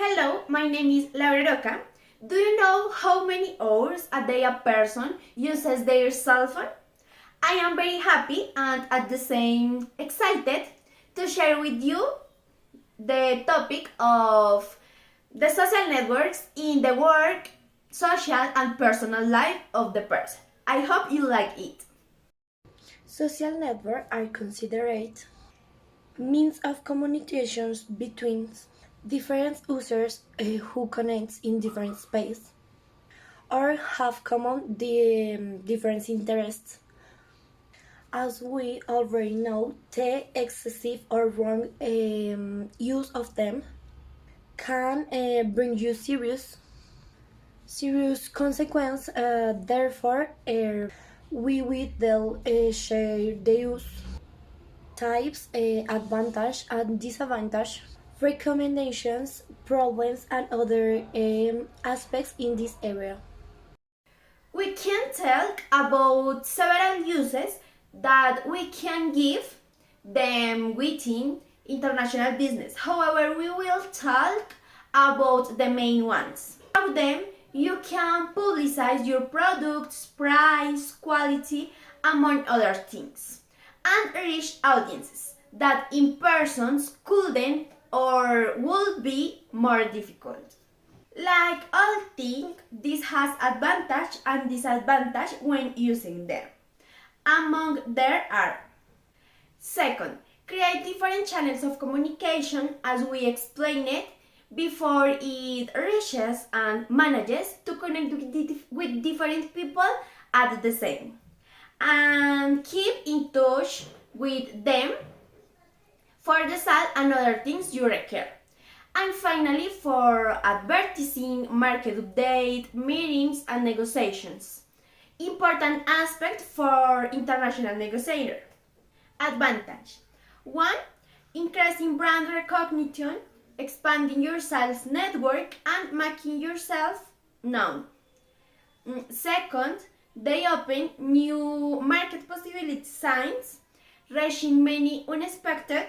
Hello, my name is Laura Roca. Do you know how many hours a day a person uses their cell phone? I am very happy and at the same excited to share with you the topic of the social networks in the work, social and personal life of the person. I hope you like it. Social networks are considered means of communications between different users who connect in different space or have common different interests. As we already know, the excessive or wrong use of them can bring you serious consequence. Therefore, we will share the use types, advantage and disadvantage, recommendations, problems, and other aspects in this area. We can talk about several uses that we can give them within international business. However, we will talk about the main ones. Of them, you can publicize your products, price, quality, among other things, and reach audiences that in persons couldn't or would be more difficult. Like all things, this has advantage and disadvantage when using them. Among there are: second, create different channels of communication as we explained it before. It reaches and manages to connect with different people at the same and keep in touch with them for the sale and other things you require. And finally, for advertising, market update, meetings and negotiations. Important aspect for international negotiator. Advantage: 1. Increasing brand recognition, expanding your sales network and making yourself known. Second, they open new market possibility signs, reaching many unexpected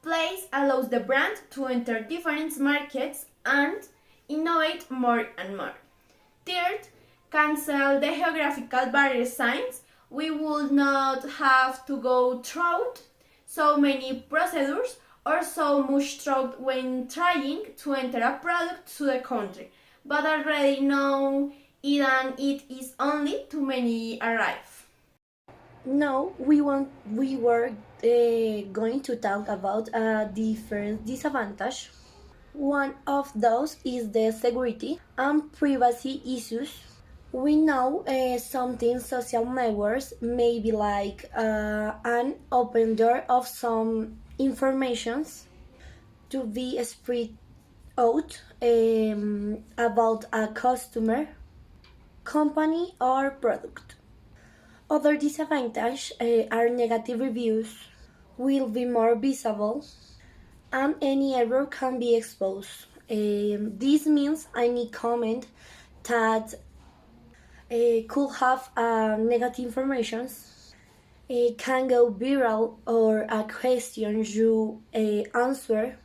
places allows the brand to enter different markets and innovate more and more. Third, cancel the geographical barrier signs. We would not have to go through so many procedures or so much trouble when trying to enter a product to the country, but already know it and it is only too many arrive. Now we were going to talk about a different disadvantage. One of those is the security and privacy issues. We know something social networks may be like an open door of some informations to be spread out about a customer, company or product. Other disadvantages are negative reviews will be more visible and any error can be exposed. This means any comment that could have negative information can go viral or a question you answer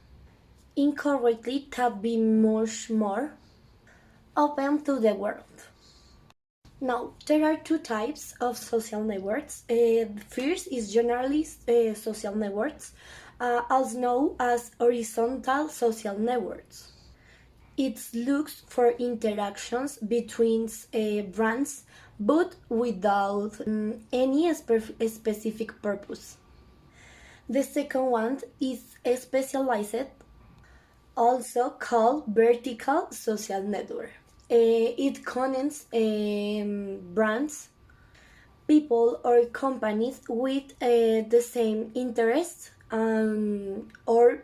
incorrectly can be much more open to the world. Now, there are two types of social networks. The first is generalist social networks, also known as horizontal social networks. It looks for interactions between brands, but without any specific purpose. The second one is specialized, also called vertical social network. It connects brands, people or companies with the same interests or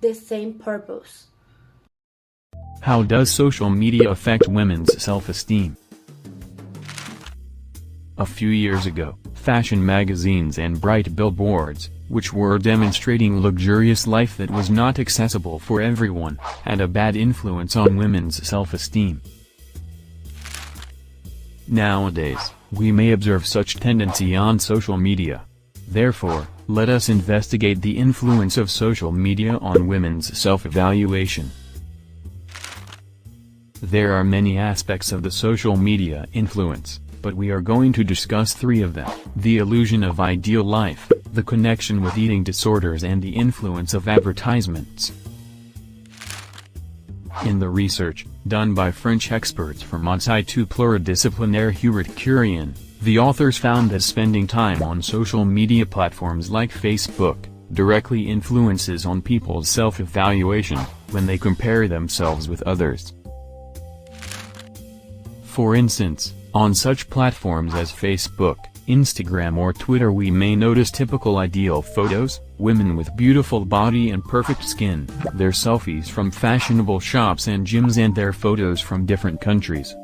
the same purpose. How does social media affect women's self-esteem? A few years ago, fashion magazines and bright billboards, which were demonstrating luxurious life that was not accessible for everyone, had a bad influence on women's self-esteem. Nowadays, we may observe such tendency on social media. Therefore, let us investigate the influence of social media on women's self-evaluation. There are many aspects of the social media influence, but we are going to discuss 3 of them: the illusion of ideal life, the connection with eating disorders, and the influence of advertisements. In the research, done by French experts from Institut Pluridisciplinaire Hubert Curien, the authors found that spending time on social media platforms like Facebook directly influences on people's self-evaluation when they compare themselves with others. For instance, on such platforms as Facebook, Instagram or Twitter, we may notice typical ideal photos, women with beautiful body and perfect skin, their selfies from fashionable shops and gyms, and their photos from different countries.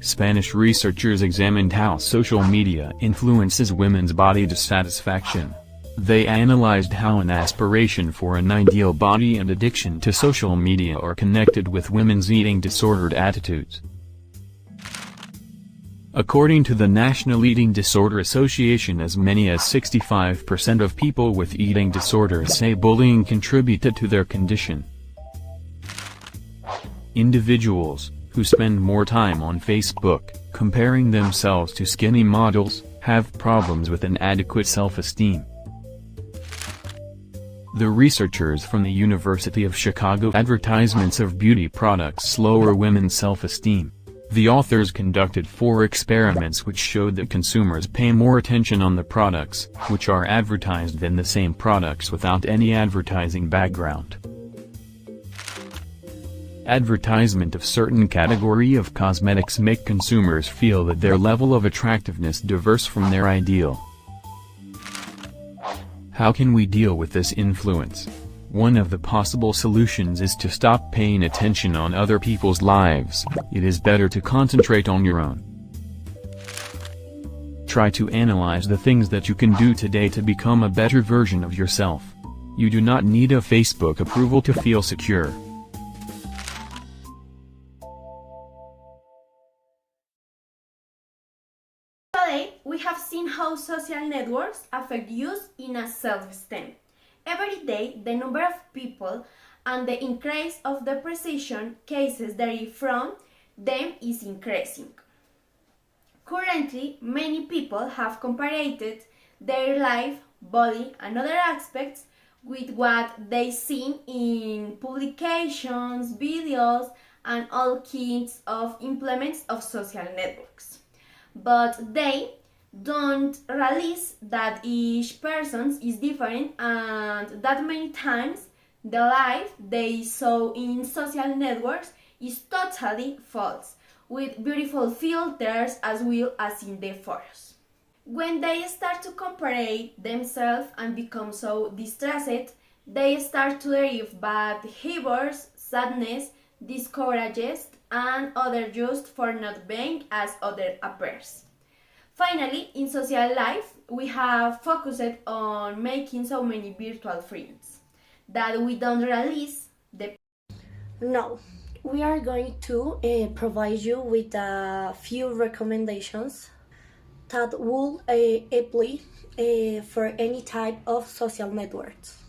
Spanish researchers examined how social media influences women's body dissatisfaction. They analyzed how an aspiration for an ideal body and addiction to social media are connected with women's eating disordered attitudes. According to the National Eating Disorder Association, as many as 65% of people with eating disorders say bullying contributed to their condition. Individuals who spend more time on Facebook, comparing themselves to skinny models, have problems with inadequate self-esteem. The researchers from the University of Chicago advertisements of beauty products lower women's self-esteem. The authors conducted 4 experiments which showed that consumers pay more attention on the products which are advertised than the same products without any advertising background. Advertisement of certain category of cosmetics make consumers feel that their level of attractiveness differs from their ideal. How can we deal with this influence? One of the possible solutions is to stop paying attention on other people's lives. It is better to concentrate on your own. Try to analyze the things that you can do today to become a better version of yourself. You do not need a Facebook approval to feel secure. Today, we have seen how social networks affect youth in a self-esteem. Every day, the number of people and the increase of depression cases derived from them is increasing. Currently, many people have compared their life, body, and other aspects with what they see in publications, videos, and all kinds of implements of social networks. But they don't realize that each person is different, and that many times the life they saw in social networks is totally false, with beautiful filters as well as in the photos. When they start to compare themselves and become so distressed, they start to derive bad behaviors, sadness, discourages, and other just for not being as other appears. Finally, in social life, we have focused on making so many virtual friends that we don't realize the. No, we are going to provide you with a few recommendations that will apply for any type of social networks,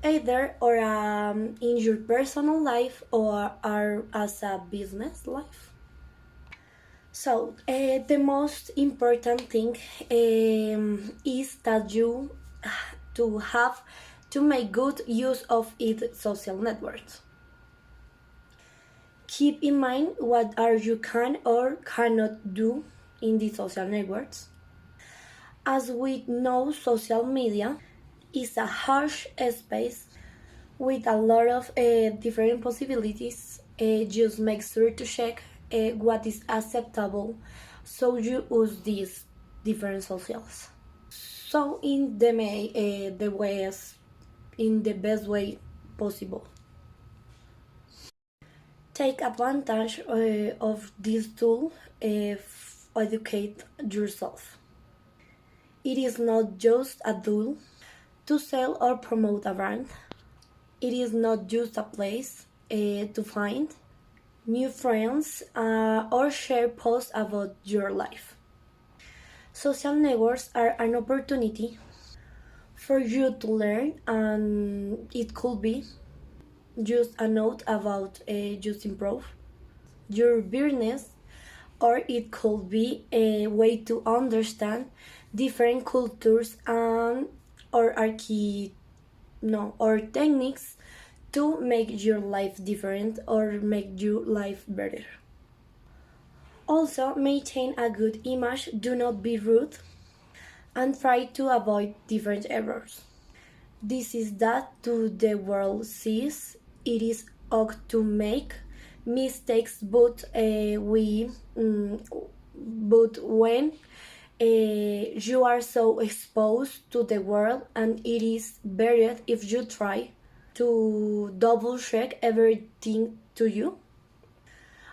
either or in your personal life or as a business life. So, the most important thing is that you to have to make good use of its social networks. Keep in mind what are you can or cannot do in the social networks. As we know, social media is a harsh space with a lot of different possibilities. Just make sure to check what is acceptable so you use these different socials so in the ways in the best way possible. Take advantage of this tool educate yourself. It is not just a tool to sell or promote a brand. It is not just a place to find new friends or share posts about your life. Social networks are an opportunity for you to learn, and it could be just a note about just improve your business, or it could be a way to understand different cultures and or or techniques to make your life different or make your life better. Also, maintain a good image, do not be rude, and try to avoid different errors. This is that to the world sees it is ok to make mistakes, but but when you are so exposed to the world, and it is better if you try to double check everything to you.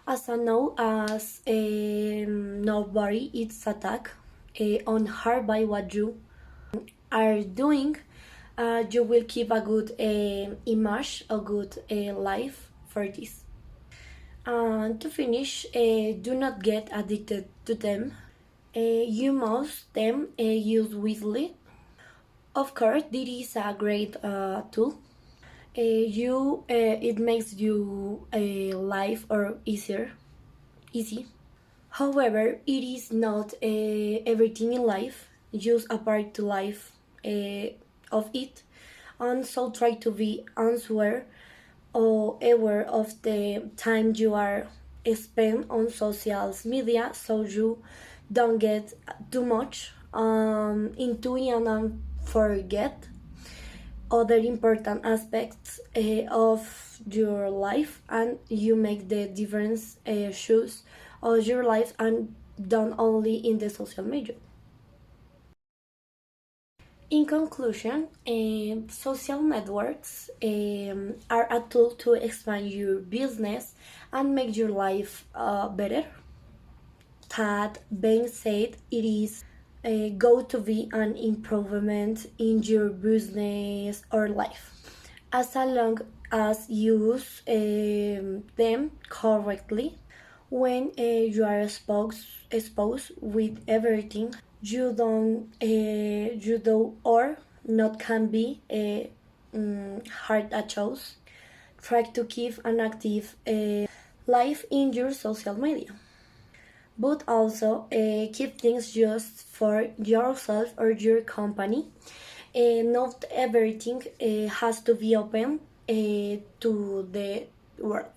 As I know, as nobody is attacked on hard by what you are doing, you will keep a good image, a good life for this. And to finish, do not get addicted to them. You must them use wisely. Of course, this is a great tool. It makes you life or easy. However, it is not everything in life. Just a part to life of it, and so try to be answer or aware of the time you are spend on social media, so you don't get too much into it and forget other important aspects of your life, and you make the difference choose of your life and done only in the social media. In conclusion, social networks are a tool to expand your business and make your life better. That being said, it is go to be an improvement in your business or life, as long as you use them correctly. When you are exposed with everything you do or not can be hard at choice, try to keep an active life in your social media, but also keep things just for yourself or your company. Not everything has to be open to the world.